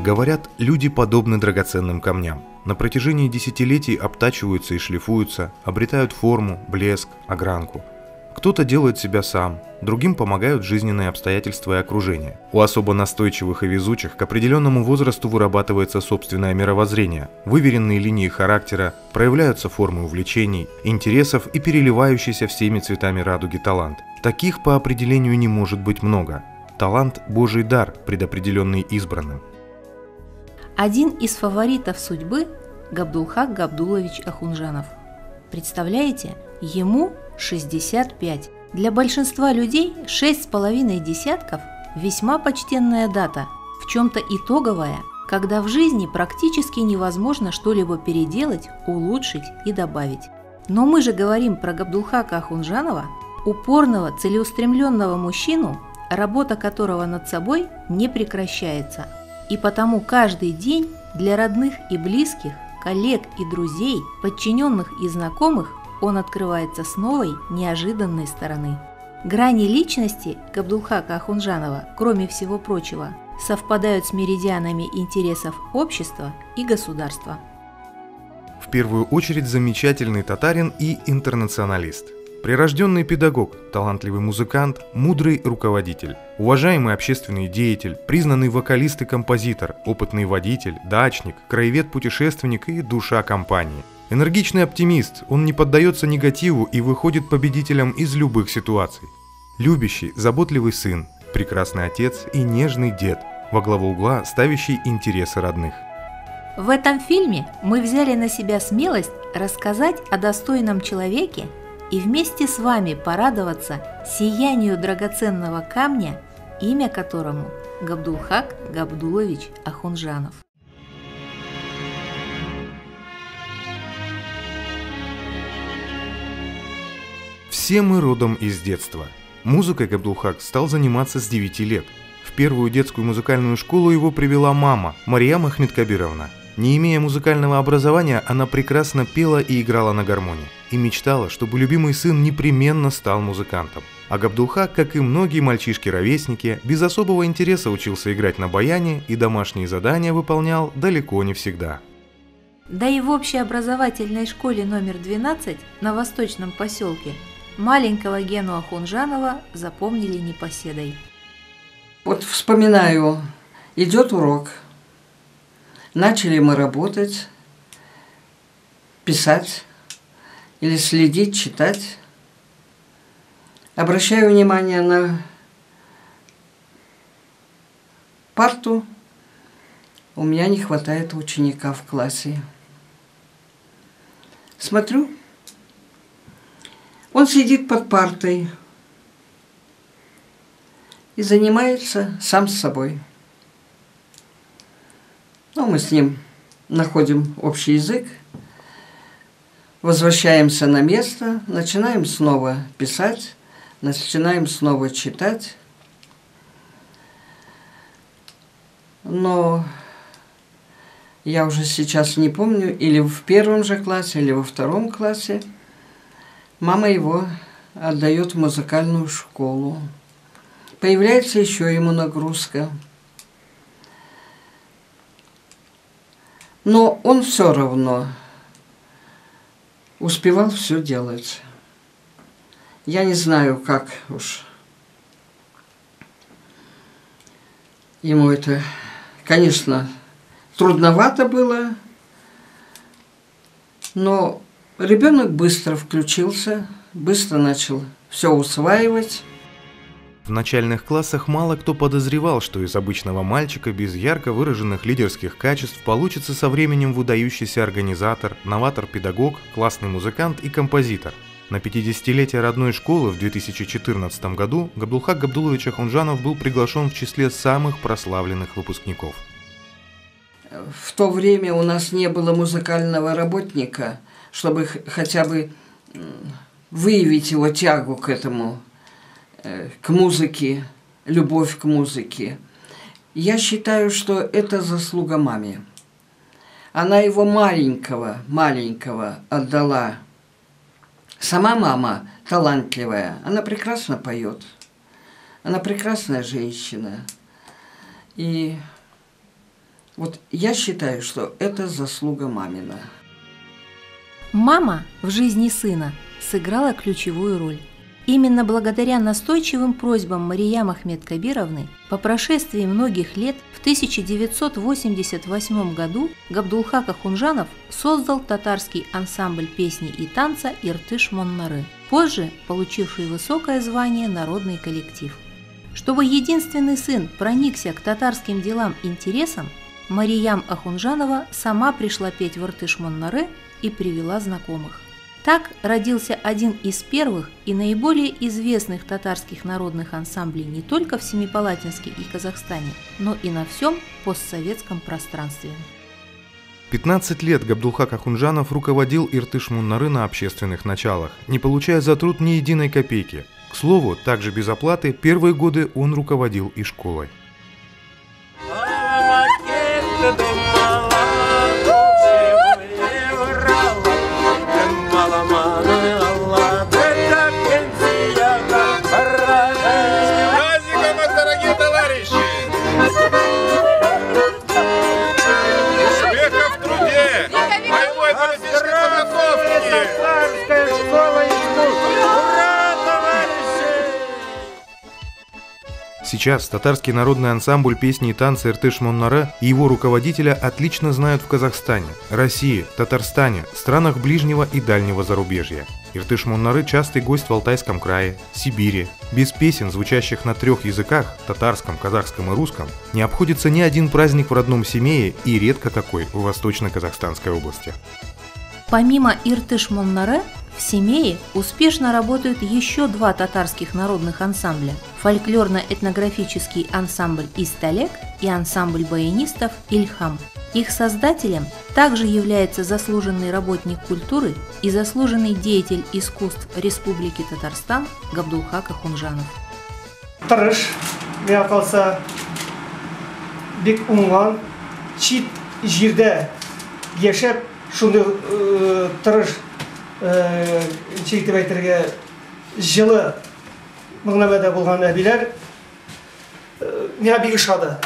Говорят, люди подобны драгоценным камням. На протяжении десятилетий обтачиваются и шлифуются, обретают форму, блеск, огранку. Кто-то делает себя сам, другим помогают жизненные обстоятельства и окружение. У особо настойчивых и везучих к определенному возрасту вырабатывается собственное мировоззрение, выверенные линии характера, проявляются формы увлечений, интересов и переливающийся всеми цветами радуги талант. Таких по определению не может быть много. Талант – Божий дар, предопределенный избранным. Один из фаворитов судьбы – Габдулхак Габдулович Ахунжанов. Представляете, ему 65. Для большинства людей 6,5 десятков – весьма почтенная дата, в чем-то итоговая, когда в жизни практически невозможно что-либо переделать, улучшить и добавить. Но мы же говорим про Габдулхака Ахунжанова, упорного, целеустремленного мужчину, работа которого над собой не прекращается. И потому каждый день для родных и близких, коллег и друзей, подчиненных и знакомых он открывается с новой, неожиданной стороны. Грани личности Габдулхака Ахунжанова, кроме всего прочего, совпадают с меридианами интересов общества и государства. В первую очередь замечательный татарин и интернационалист. Прирожденный педагог, талантливый музыкант, мудрый руководитель, уважаемый общественный деятель, признанный вокалист и композитор, опытный водитель, дачник, краевед-путешественник и душа компании. Энергичный оптимист, он не поддается негативу и выходит победителем из любых ситуаций. Любящий, заботливый сын, прекрасный отец и нежный дед, во главу угла ставящий интересы родных. В этом фильме мы взяли на себя смелость рассказать о достойном человеке и вместе с вами порадоваться сиянию драгоценного камня, имя которому Габдулхак Габдулович Ахунжанов. Все мы родом из детства. Музыкой Габдулхак стал заниматься с 9 лет. В первую детскую музыкальную школу его привела мама, Мариам Ахмедкабировна. Не имея музыкального образования, она прекрасно пела и играла на гармонии. И мечтала, чтобы любимый сын непременно стал музыкантом. А Габдулхак, как и многие мальчишки-ровесники, без особого интереса учился играть на баяне и домашние задания выполнял далеко не всегда. Да и в общеобразовательной школе номер 12 на Восточном поселке маленького Гену Ахунжанова запомнили непоседой. Вот вспоминаю, идет урок. Начали мы работать, писать или следить, читать. Обращаю внимание на парту. У меня не хватает ученика в классе. Смотрю, он сидит под партой и занимается сам с собой. Ну, мы с ним находим общий язык, возвращаемся на место, начинаем снова писать, начинаем снова читать. Но я уже сейчас не помню, или в первом же классе, или во втором классе, мама его отдает в музыкальную школу. Появляется еще ему нагрузка. Но он все равно успевал все делать. Я не знаю, как уж ему это, конечно, трудновато было, но ребенок быстро включился, быстро начал все усваивать. В начальных классах мало кто подозревал, что из обычного мальчика без ярко выраженных лидерских качеств получится со временем выдающийся организатор, новатор-педагог, классный музыкант и композитор. На 50-летие родной школы в 2014 году Габдулхак Габдулович Ахунжанов был приглашен в числе самых прославленных выпускников. В то время у нас не было музыкального работника, чтобы хотя бы выявить его тягу к этому, к музыке, любовь к музыке. Я считаю, что это заслуга маме. Она его маленького отдала. Сама мама талантливая, она прекрасно поет. Она прекрасная женщина. И Вот я считаю, что это заслуга мамина. Мама в жизни сына сыграла ключевую роль. Именно благодаря настойчивым просьбам Мариям Ахмед-Кабировны по прошествии многих лет в 1988 году Габдулхак Ахунжанов создал татарский ансамбль песни и танца «Иртыш-Моннары», позже получивший высокое звание «Народный коллектив». Чтобы единственный сын проникся к татарским делам интересом, Мариям Ахунжанова сама пришла петь в «Иртыш-Моннары» и привела знакомых. Так родился один из первых и наиболее известных татарских народных ансамблей не только в Семипалатинске и Казахстане, но и на всем постсоветском пространстве. 15 лет Габдулхак Ахунжанов руководил «Иртыш-Моннары» на общественных началах, не получая за труд ни единой копейки. К слову, также без оплаты первые годы он руководил и школой. Сейчас татарский народный ансамбль песни и танца «Иртыш-Моннары» и его руководителя отлично знают в Казахстане, России, Татарстане, странах ближнего и дальнего зарубежья. «Иртыш-Моннары» – частый гость в Алтайском крае, Сибири. Без песен, звучащих на 3 языках – татарском, казахском и русском, не обходится ни один праздник в родном Семее и редко какой в Восточно-Казахстанской области. Помимо «Иртыш-Моннары», в Семее успешно работают еще 2 татарских народных ансамбля – фольклорно-этнографический ансамбль «Исталек» и ансамбль баянистов «Ильхам». Их создателем также является заслуженный работник культуры и заслуженный деятель искусств Республики Татарстан Габдулхак Ахунжанов. Тырыш, мен қалса, бек оңған, чит жерде ешеп, шунды тырыш чейтіп әйтерге жылы мыңнамада болған әбилер мен бегі шады.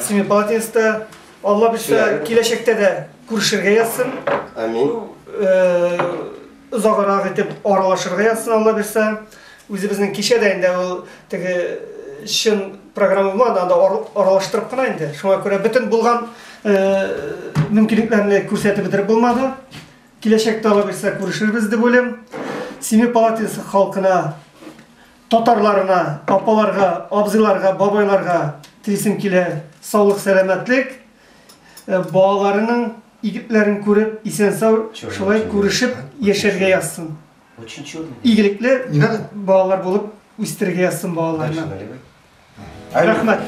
Семипалатинскте Алла білсе келешекте де көрішерге ятсын. Амин. Ұзағырақ етіп аралашырға ятсын Алла білсе. Өзі біздің кеше дайында ол тегі шын программа болмады, анда аралаштырып қана енді. Шуңа көре бүтін болған мүмкіндіктерді көрсетіп бітіріп болмады. Келешекте Алла білсе көрішербіз деп ойлаймын. Семипалатинск халқына, татарларына, апаларға, абзыларға, бабайларға тілесім келе саулық, сәлемәтлік. Балаларының игіліктерін көріп, исен-сау шулай көрішіп ешерге язсын. Игіліклі балалар болып өстерге язсын балаларына. Рахмет.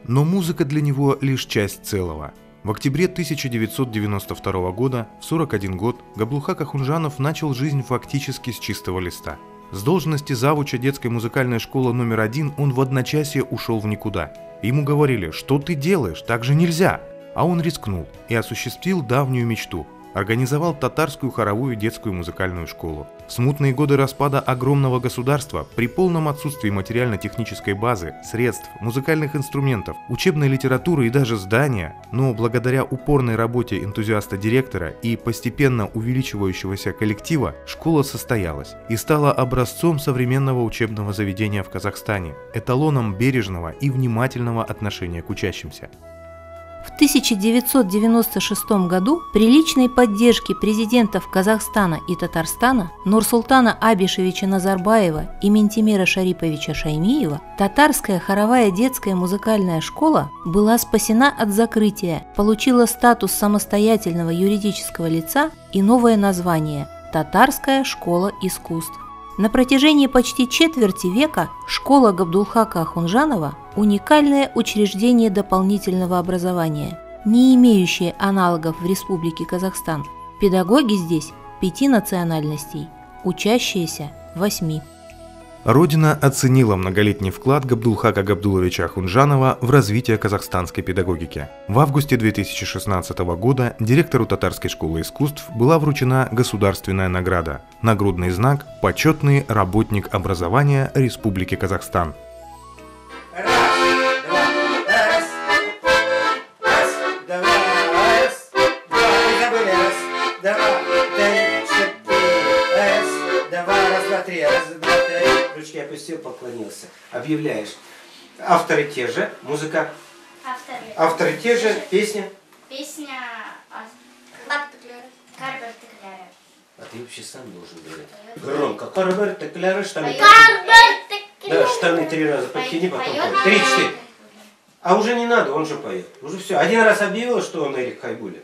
Но музыка для него лишь часть целого. В октябре 1992 года, в 41 год, Габдулхак Ахунжанов начал жизнь фактически с чистого листа. С должности завуча детской музыкальной школы номер 1 он в одночасье ушел в никуда. Ему говорили: что ты делаешь, так же нельзя. А он рискнул и осуществил давнюю мечту. Организовал татарскую хоровую детскую музыкальную школу. В смутные годы распада огромного государства, при полном отсутствии материально-технической базы, средств, музыкальных инструментов, учебной литературы и даже здания, но благодаря упорной работе энтузиаста-директора и постепенно увеличивающегося коллектива, школа состоялась и стала образцом современного учебного заведения в Казахстане, эталоном бережного и внимательного отношения к учащимся. В 1996 году при личной поддержке президентов Казахстана и Татарстана Нурсултана Абишевича Назарбаева и Ментимира Шариповича Шаймиева татарская хоровая детская музыкальная школа была спасена от закрытия, получила статус самостоятельного юридического лица и новое название – Татарская школа искусств. На протяжении почти четверти века школа Габдулхака Ахунжанова – уникальное учреждение дополнительного образования, не имеющее аналогов в Республике Казахстан. Педагоги здесь 5 национальностей, учащиеся 8. Родина оценила многолетний вклад Габдулхака Габдуловича Ахунжанова в развитие казахстанской педагогики. В августе 2016 года директору Татарской школы искусств была вручена государственная награда – нагрудный знак «Почетный работник образования Республики Казахстан». Ручки опустил, поклонился. Объявляешь. Авторы те же, музыка. Авторы те же, песня. Песня Карбер Текляры. А ты вообще сам должен говорить. Громко. Карбер Текляры, штаны. Да, штаны 3 раза подкини, потом 3-4. А уже не надо, он же поет. Уже все. Один раз объявил, что он Эрик Хайбулин.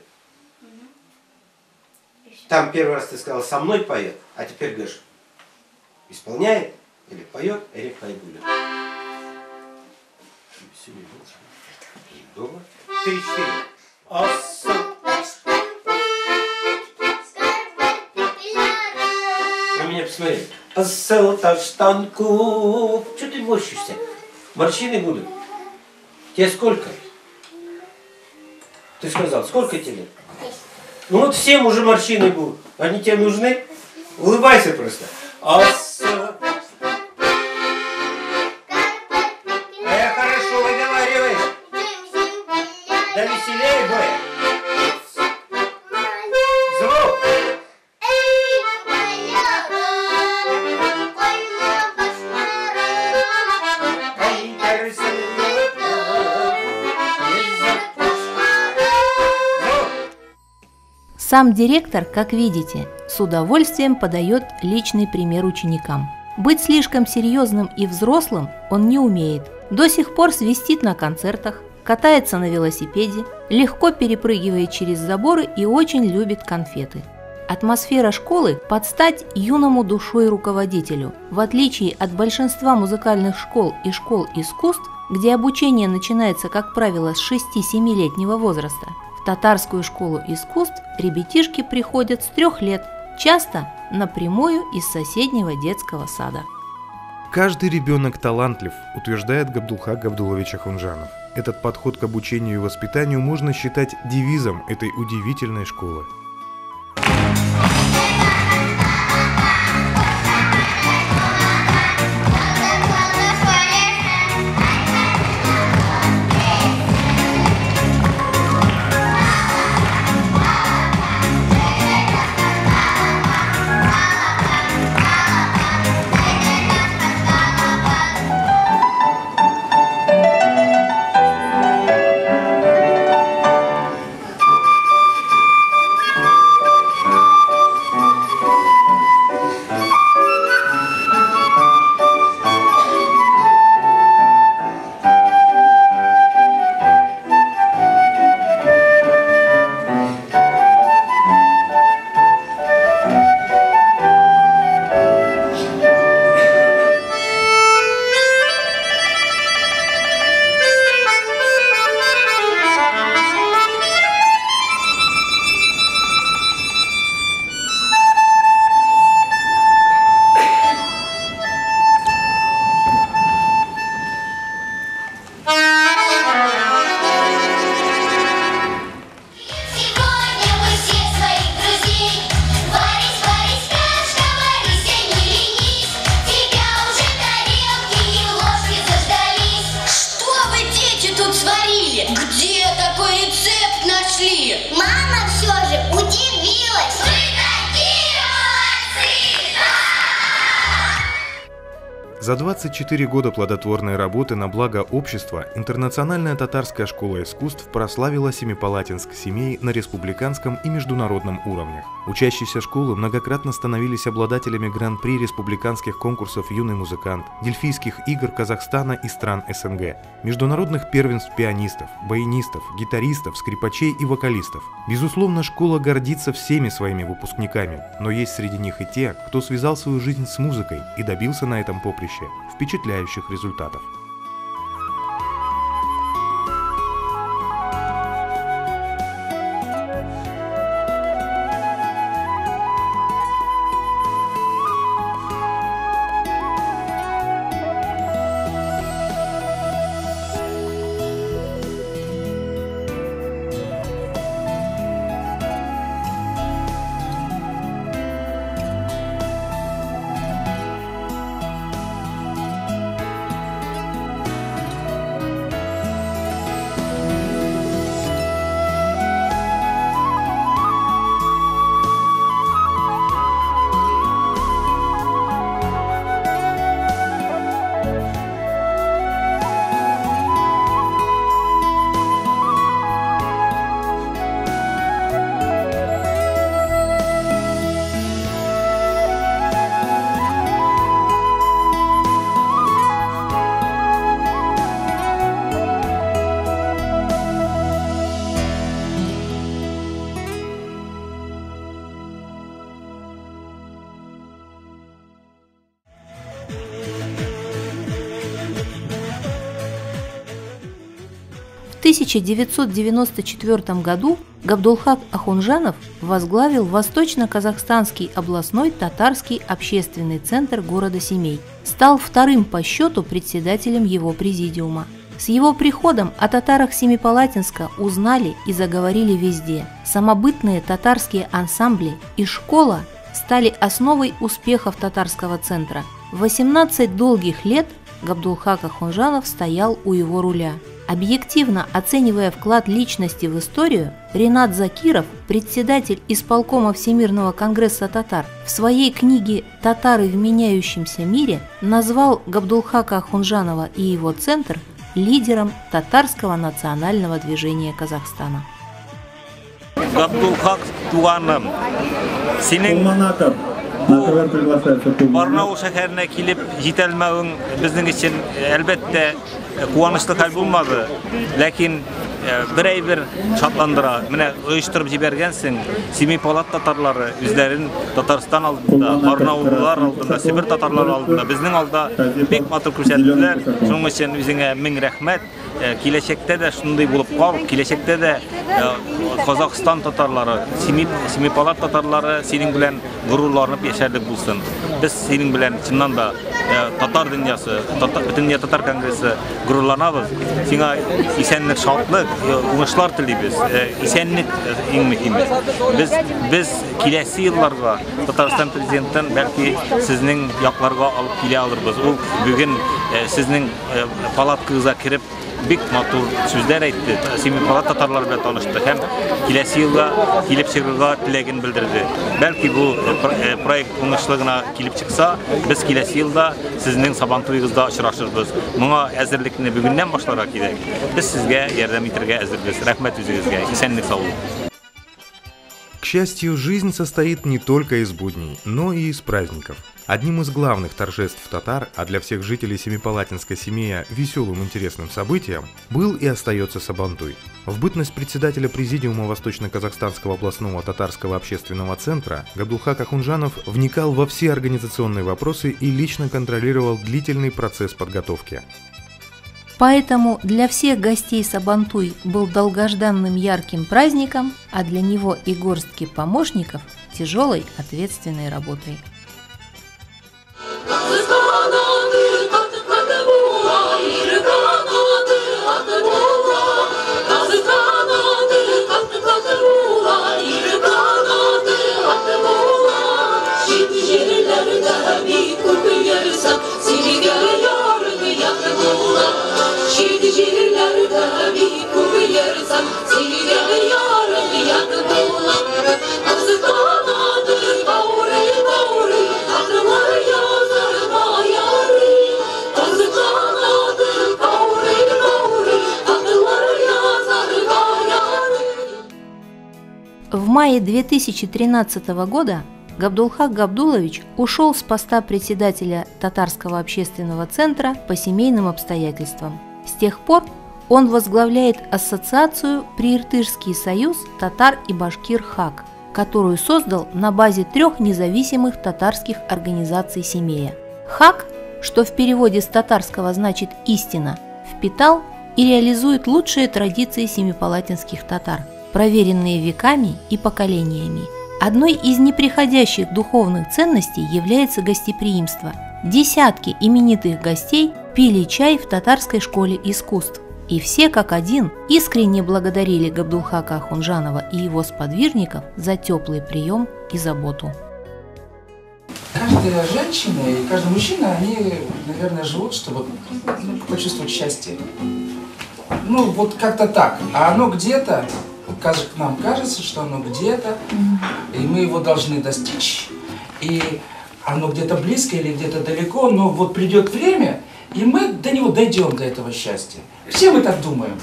Там первый раз ты сказал, со мной поет, а теперь говоришь, исполняет или поет Эрик Хайбулин. Все, не должен. Дома. 3-4. На меня посмотри. Ассел таштанку. Что ты морщишься? Морщины будут. Тебе сколько? Ты сказал, сколько тебе? Ну вот всем уже морщины будут. Они тебе нужны? Улыбайся просто. Хорошо выговариваешь. Да веселее будет. Звук. Сам директор, как видите, с удовольствием подает личный пример ученикам. Быть слишком серьезным и взрослым он не умеет. До сих пор свистит на концертах, катается на велосипеде, легко перепрыгивает через заборы и очень любит конфеты. Атмосфера школы под стать юному душой руководителю. В отличие от большинства музыкальных школ и школ искусств, где обучение начинается, как правило, с 6-7-летнего возраста, в татарскую школу искусств ребятишки приходят с 3 лет, часто напрямую из соседнего детского сада. Каждый ребенок талантлив, утверждает Габдулхак Габдулович Ахунжанов. Этот подход к обучению и воспитанию можно считать девизом этой удивительной школы. Мама все же удивилась. Вы такие молодцы! За 24 года плодотворной работы на благо общества Интернациональная татарская школа искусств прославила Семипалатинск семей на республиканском и международном уровнях. Учащиеся школы многократно становились обладателями гран-при республиканских конкурсов «Юный музыкант», Дельфийских игр Казахстана и стран СНГ, международных первенств пианистов, баянистов, гитаристов, скрипачей и вокалистов. Безусловно, школа гордится всеми своими выпускниками, но есть среди них и те, кто связал свою жизнь с музыкой и добился на этом поприще впечатляющих результатов. 1994 году Габдулхак Ахунжанов возглавил Восточно-Казахстанский областной татарский общественный центр города Семей, стал вторым по счету председателем его президиума. С его приходом о татарах Семипалатинска узнали и заговорили везде. Самобытные татарские ансамбли и школа стали основой успехов татарского центра. 18 долгих лет Габдулхак Ахунжанов стоял у его руля. Объективно оценивая вклад личности в историю, Ринат Закиров, председатель исполкома Всемирного конгресса татар, в своей книге «Татары в меняющемся мире» назвал Габдулхака Ахунжанова и его центр лидером татарского национального движения Казахстана. Габдулхак туганым, сенің Барнауыл шәһәренә килеп җитәлмәвең безнең өчен әлбәттә куанычлы хәл булмады, ләкин бер шатландыра. Менә оештырып җибәргәнсең, Семипалат татарлары үзләрен Татарстан алдында, Барнауллар алдында, Себер татарлары алдында, безнең алда бик матур күрсәттеләр. Шуның өчен үзеңә мең рәхмәт. Киләчәктә дә шундый булып кал, киләчәктә дә Казахстан татарлары, Семипалат татарлары синең белән горурланып яшәрлек булсын. Без синең белән чыннан да татар дөньясы, бөтен татар конгрессы горурланабыз. Сиңа исәнлек, шатлык, уңышлар телибез. Исәнлек иң мөһиме. Без киләсе елларга Татарстан президентын бәлки сезнең якларга алып килә алырбыз. Ул бүген сезнең палаткагызга кирип бик матур сүзләр әйтте. Семипалат татарлары белән танышты һәм киләсе елга килеп чыгарга теләген белдерде. Бәлки бу проект уңышлы гына килеп чыкса, без киләсе елда сезнең сабантуегызда очрашырбыз. Моңа әзерлекне бүгеннән башларга кирәк. Без сезгә ярдәм итәргә әзербез. Рәхмәт үзегезгә. Исәнлек, саулык. К счастью, жизнь состоит не только из будней, но и из праздников. Одним из главных торжеств татар, а для всех жителей Семипалатинска Семея веселым интересным событием, был и остается Сабантуй. В бытность председателя президиума Восточно-Казахстанского областного татарского общественного центра Габдулхак Ахунжанов вникал во все организационные вопросы и лично контролировал длительный процесс подготовки. Поэтому для всех гостей Сабантуй был долгожданным ярким праздником, а для него и горстки помощников тяжелой ответственной работой. В мае 2013 года Габдулхак Габдулович ушел с поста председателя Татарского общественного центра по семейным обстоятельствам. С тех пор он возглавляет ассоциацию Прииртышский союз татар и башкир ХАК, которую создал на базе 3 независимых татарских организаций Семея. ХАК, что в переводе с татарского значит «истина», впитал и реализует лучшие традиции семипалатинских татар, проверенные веками и поколениями. Одной из неприходящих духовных ценностей является гостеприимство. Десятки именитых гостей пили чай в татарской школе искусств, и все как один искренне благодарили Габдулхака Ахунжанова и его сподвижников за теплый прием и заботу. Каждая женщина и каждый мужчина, они, наверное, живут, чтобы почувствовать счастье. Ну, вот как-то так. А оно где-то, нам кажется, что оно где-то, и мы его должны достичь. И оно где-то близко или где-то далеко, но вот придет время, и мы до него дойдем, до этого счастья. Все мы так думаем.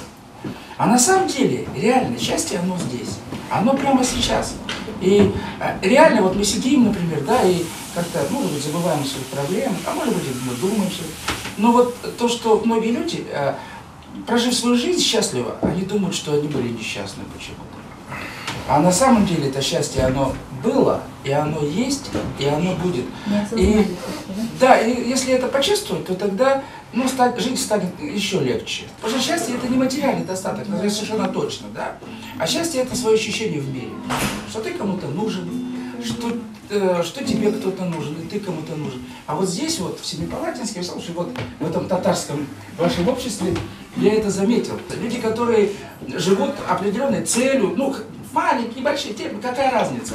А на самом деле, реально, счастье, оно здесь. Оно прямо сейчас. И реально, вот мы сидим, например, да, и как-то, может быть, забываем свои проблемы, а может быть, мы думаем все. Но вот то, что многие люди, прожив свою жизнь счастливо, они думают, что они были несчастны почему-то. А на самом деле это счастье, оно было, и оно есть, и оно будет. И, да, и если это почувствовать, то тогда ну, жить станет еще легче. Потому что счастье — это не материальный достаток, это совершенно точно, да? А счастье — это свое ощущение в мире, что ты кому-то нужен, что тебе кто-то нужен, и ты кому-то нужен. А вот здесь вот, в Семипалатинске, вот в этом татарском вашем обществе, я это заметил. Люди, которые живут определенной целью, ну, маленькие, небольшие темы, какая разница?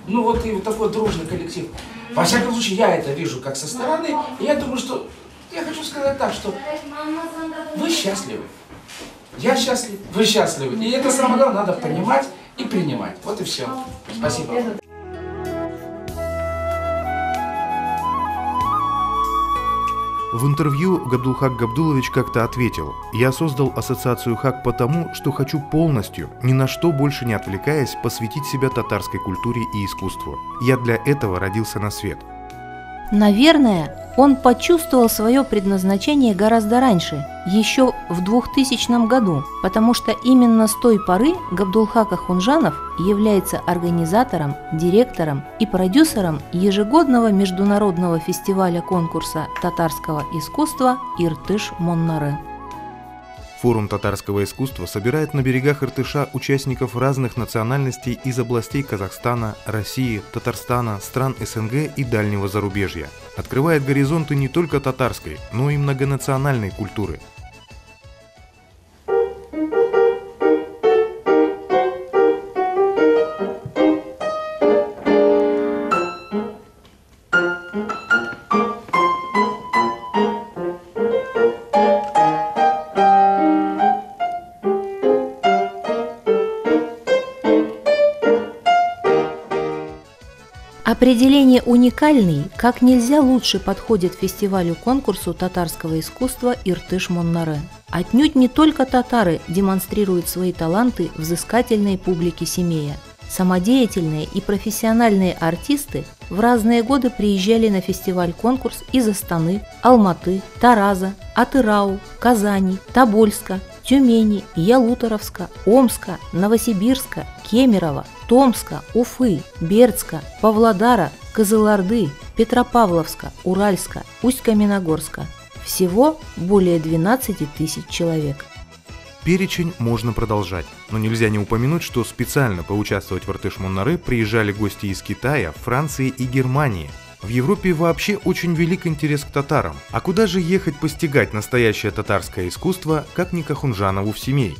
Ну, вот и вот такой дружный коллектив. Во всяком случае, я это вижу как со стороны, и я думаю, что я хочу сказать так, что вы счастливы. Я счастлив, вы счастливы. И это самое главное, надо понимать и принимать. Вот и все. Спасибо. В интервью Габдулхак Габдулович как-то ответил: «Я создал ассоциацию ХАК потому, что хочу полностью, ни на что больше не отвлекаясь, посвятить себя татарской культуре и искусству. Я для этого родился на свет». Наверное, он почувствовал свое предназначение гораздо раньше, еще в 2000 году, потому что именно с той поры Габдулхак Ахунжанов является организатором, директором и продюсером ежегодного международного фестиваля-конкурса татарского искусства «Иртыш-Моннары». Форум татарского искусства собирает на берегах Иртыша участников разных национальностей из областей Казахстана, России, Татарстана, стран СНГ и дальнего зарубежья. Открывает горизонты не только татарской, но и многонациональной культуры. Определение «уникальный» как нельзя лучше подходит фестивалю-конкурсу татарского искусства «Иртыш-Моннары». Отнюдь не только татары демонстрируют свои таланты взыскательной публике Семея. Самодеятельные и профессиональные артисты в разные годы приезжали на фестиваль-конкурс из Астаны, Алматы, Тараза, Атырау, Казани, Тобольска, Тюмени, Ялуторовска, Омска, Новосибирска, Кемерово, Томска, Уфы, Бердска, Павлодара, Кызылорды, Петропавловска, Уральска, Усть-Каменогорска. Всего более 12 тысяч человек. Перечень можно продолжать, но нельзя не упомянуть, что специально поучаствовать в Иртыш-Моннары приезжали гости из Китая, Франции и Германии. В Европе вообще очень велик интерес к татарам. А куда же ехать постигать настоящее татарское искусство, как не к Ахунжанову в Семей?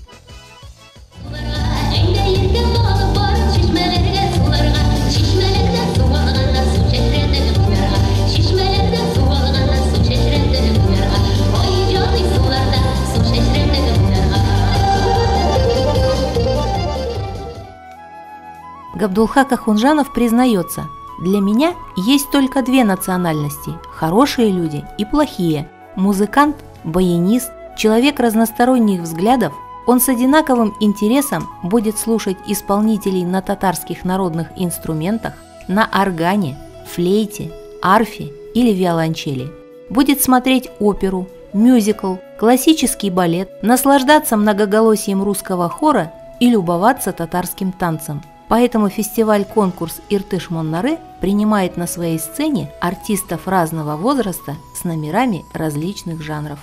Габдулхак Ахунжанов признается: «Для меня есть только две национальности – хорошие люди и плохие. Музыкант, баянист, человек разносторонних взглядов, он с одинаковым интересом будет слушать исполнителей на татарских народных инструментах, на органе, флейте, арфе или виолончели. Будет смотреть оперу, мюзикл, классический балет, наслаждаться многоголосием русского хора и любоваться татарским танцем». Поэтому фестиваль-конкурс «Иртыш-Моннары» принимает на своей сцене артистов разного возраста с номерами различных жанров.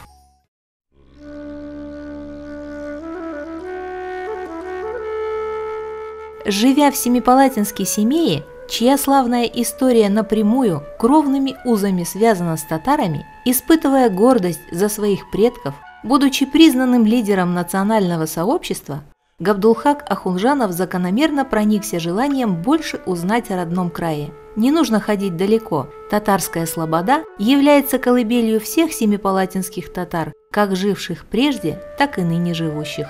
Живя в Семипалатинске Семее, чья славная история напрямую кровными узами связана с татарами, испытывая гордость за своих предков, будучи признанным лидером национального сообщества, Габдулхак Ахунжанов закономерно проникся желанием больше узнать о родном крае. Не нужно ходить далеко. Татарская слобода является колыбелью всех семипалатинских татар, как живших прежде, так и ныне живущих.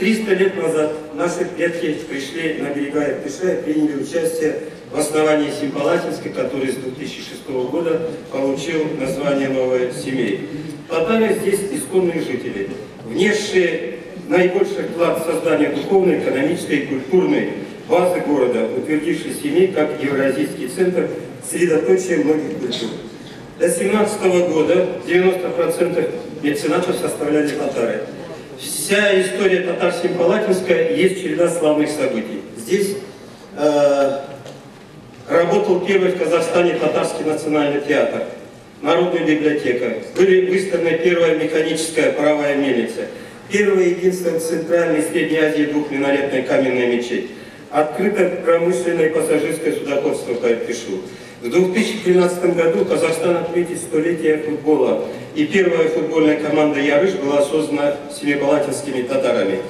300 лет назад наши предки пришли на берега Иртыша и приняли участие в основании Семипалатинска, который с 2006 года получил название Новое Семей. Татары здесь исконные жители, внесшие наибольший вклад в создание духовной, экономической и культурной базы города, утвердивший Семей как евразийский центр средоточия многих культур. До 2017 года 90% меценатов составляли татары. Вся история татар Семипалатинска есть череда славных событий. Здесь работал первый в Казахстане татарский национальный театр. Народная библиотека. Были выставлены первая механическая паровая мельница. Первая и единственная в Центральной и Средней Азии двухминаретная каменная мечеть. Открыто промышленное пассажирское судоходство по Иртышу. В 2013 году Казахстан отметит столетие футбола. И первая футбольная команда «Ярыш» была создана семипалатинскими татарами.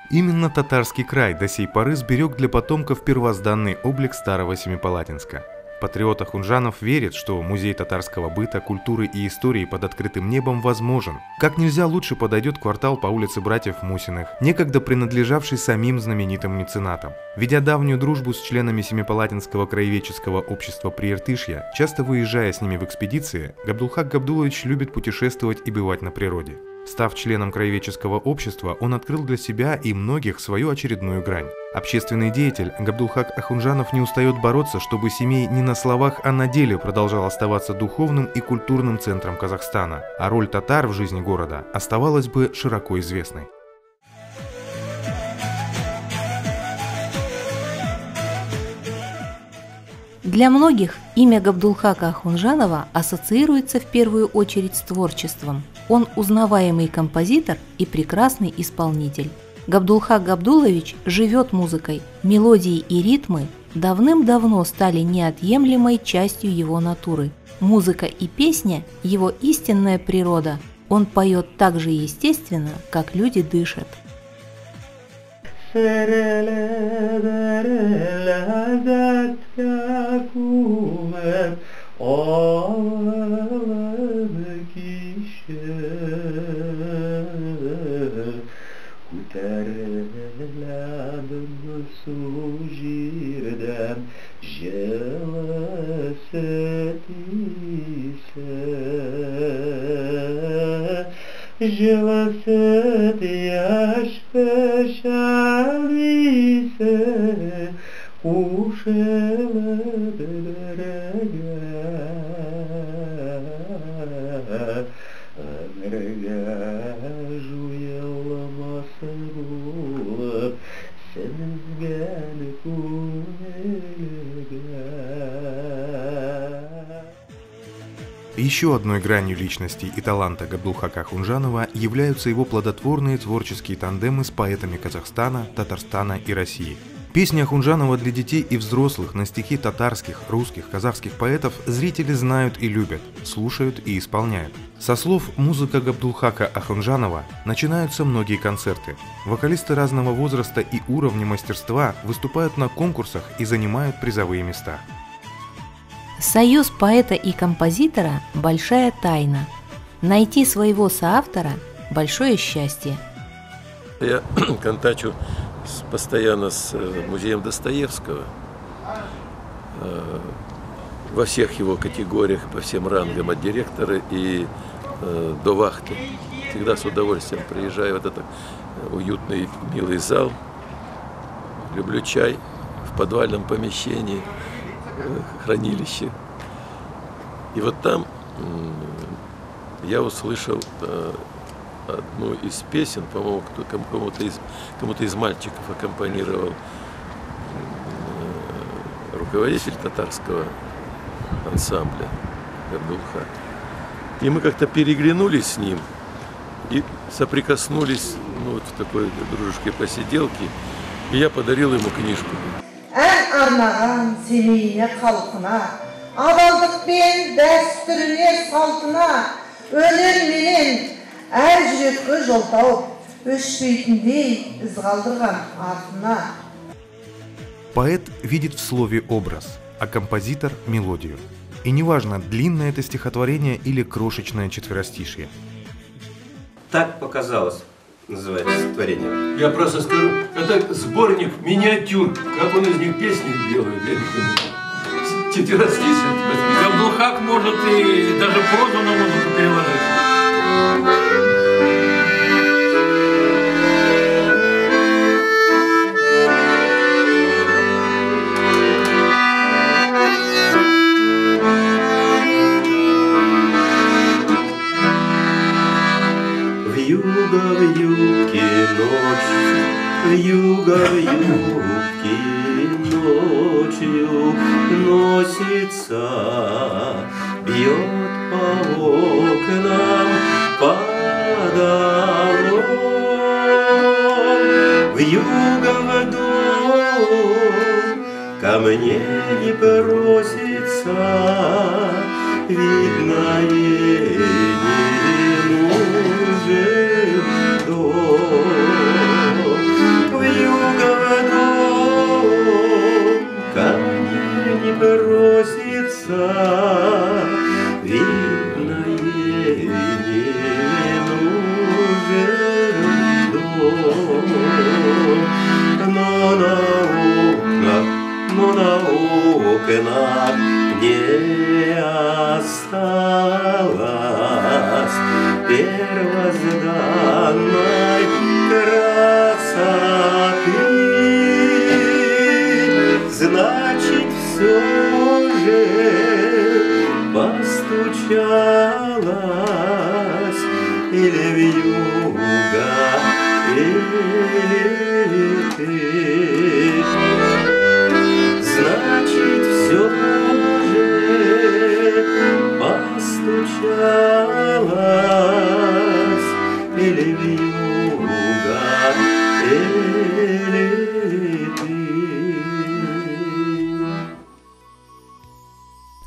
Именно Татарский край до сей поры сберег для потомков первозданный облик старого Семипалатинска. Патриот Ахунжанов верит, что музей татарского быта, культуры и истории под открытым небом возможен. Как нельзя лучше подойдет квартал по улице братьев Мусиных, некогда принадлежавший самим знаменитым меценатам. Ведя давнюю дружбу с членами Семипалатинского краеведческого общества Прииртышья, часто выезжая с ними в экспедиции, Габдулхак Габдулович любит путешествовать и бывать на природе. Став членом краеведческого общества, он открыл для себя и многих свою очередную грань. Общественный деятель Габдулхак Ахунжанов не устает бороться, чтобы Семей не на словах, а на деле продолжал оставаться духовным и культурным центром Казахстана, а роль татар в жизни города оставалась бы широко известной. Для многих имя Габдулхака Ахунжанова ассоциируется в первую очередь с творчеством. Он узнаваемый композитор и прекрасный исполнитель. Габдулхак Габдулович живет музыкой. Мелодии и ритмы давным-давно стали неотъемлемой частью его натуры. Музыка и песня – его истинная природа. Он поет так же естественно, как люди дышат. Жылысыт яш пешалисе, ушылы дырыга, ömürga жуялмасы булып, сіңген күңілге. Еще одной гранью личности и таланта Габдулхака Ахунжанова являются его плодотворные творческие тандемы с поэтами Казахстана, Татарстана и России. Песни Ахунжанова для детей и взрослых на стихи татарских, русских, казахских поэтов зрители знают и любят, слушают и исполняют. Со слов «Музыка Габдулхака Ахунжанова» начинаются многие концерты. Вокалисты разного возраста и уровня мастерства выступают на конкурсах и занимают призовые места. Союз поэта и композитора – большая тайна. Найти своего соавтора – большое счастье. Я контачу постоянно с музеем Достоевского во всех его категориях, по всем рангам, от директора и до вахты. Всегда с удовольствием приезжаю в этот уютный, милый зал. Люблю чай в подвальном помещении, хранилище. И вот там я услышал одну из песен, по-моему, кому-то из мальчиков аккомпанировал руководитель татарского ансамбля Габдулхак. И мы как-то переглянулись с ним и соприкоснулись вот в такой дружеской посиделке, и я подарил ему книжку. Арнаған Семейне халқына, адалдық пен дәстүріне салтына, өнерменен әр жүрекке жол тауып, өшпейтіндей із қалдырған артына. Поэт видит в слове образ, а композитор – мелодию. И неважно, длинное это стихотворение или крошечное четверостишье. Так показалось. Называется стихотворение. Я просто скажу, это сборник миниатюр, как он из них песни делает, я не понимаю. Четверостишие. Габдулхак может и даже прозу на музыку переложить. Вьюга в юбке ночью носится, бьет по окнам подало. Вьюга в дом ко мне не просится, видно, ей не нужен дом. Вьюга в дом ко мне не просится, видно, ей не нужен дом. Но на окнах не осталось первозданной красоты. Значит, все же постучалась или вьюга, или ты. Значит, все же постучалась или вьюга, или ты.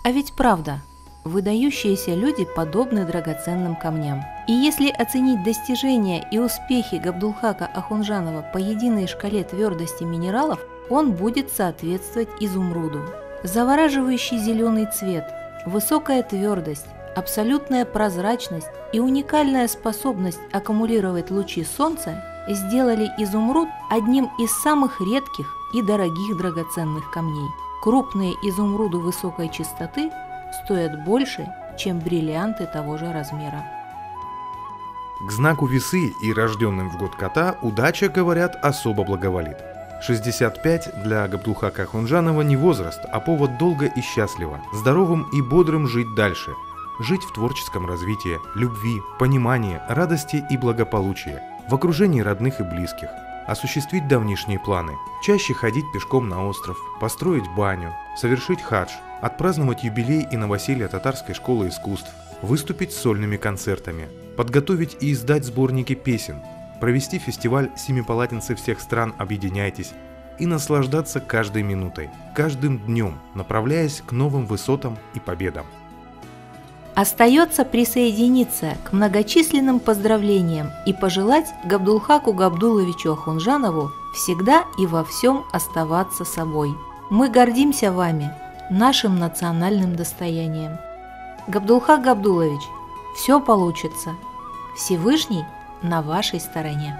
А ведь правда, выдающиеся люди подобны драгоценным камням. И если оценить достижения и успехи Габдулхака Ахунжанова по единой шкале твердости минералов, он будет соответствовать изумруду. Завораживающий зеленый цвет, высокая твердость, абсолютная прозрачность и уникальная способность аккумулировать лучи солнца сделали изумруд одним из самых редких и дорогих драгоценных камней. Крупные изумруды высокой чистоты стоят больше, чем бриллианты того же размера. К знаку весы и рожденным в год кота удача, говорят, особо благоволит. 65 для Габдулхака Ахунжанова не возраст, а повод долго и счастливо, здоровым и бодрым жить дальше. Жить в творческом развитии, любви, понимании, радости и благополучии, в окружении родных и близких. Осуществить давнишние планы, чаще ходить пешком на остров, построить баню, совершить хадж, отпраздновать юбилей и новоселье татарской школы искусств, выступить с сольными концертами, подготовить и издать сборники песен, провести фестиваль «Семипалатинцы всех стран, объединяйтесь» и наслаждаться каждой минутой, каждым днем, направляясь к новым высотам и победам. Остается присоединиться к многочисленным поздравлениям и пожелать Габдулхаку Габдуловичу Ахунжанову всегда и во всем оставаться собой. Мы гордимся вами, нашим национальным достоянием. Габдулхак Габдулович, все получится. Всевышний на вашей стороне.